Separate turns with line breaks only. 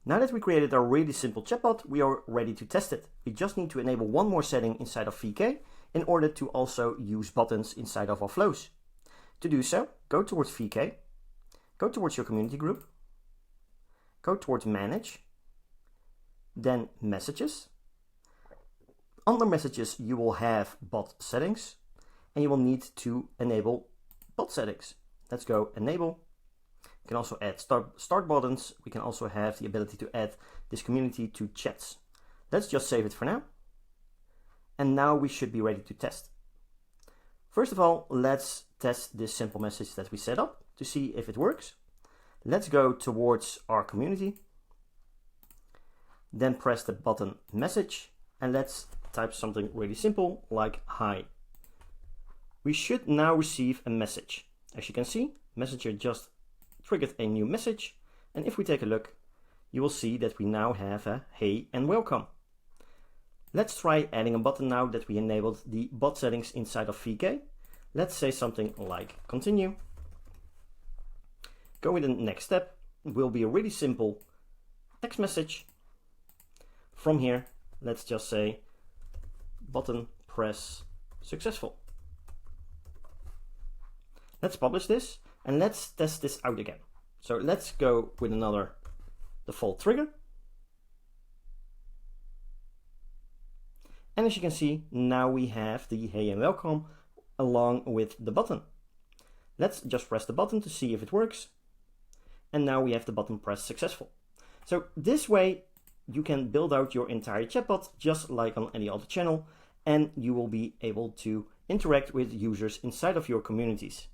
Now that we created a really simple chatbot, we are ready to test it. We just need to enable one more setting inside of VK in order to also use buttons inside of our flows. To do so, go towards VK, go towards your community group, go towards Manage, then Messages. Under Messages, you will have bot settings, and you will need to enable bot settings. Let's go Enable. You can also add start buttons. We can also have the ability to add this community to chats. Let's just save it for now. And now we should be ready to test. First of all, let's test this simple message that we set up to see if it works. Let's go towards our community. Then press the button Message and let's type something really simple like hi. We should now receive a message. As you can see, Messenger just triggered a new message, and if we take a look, you will see that we now have a hey and welcome. Let's try adding a button now that we enabled the bot settings inside of VK. Let's say something like continue. Go with the next step. It will be a really simple text message. From here, let's just say button press successful. Let's publish this and let's test this out again. So let's go with another default trigger. And as you can see, now we have the hey and welcome along with the button. Let's just press the button to see if it works. And now we have the button press successful. So this way you can build out your entire chatbot just like on any other channel, and you will be able to interact with users inside of your communities.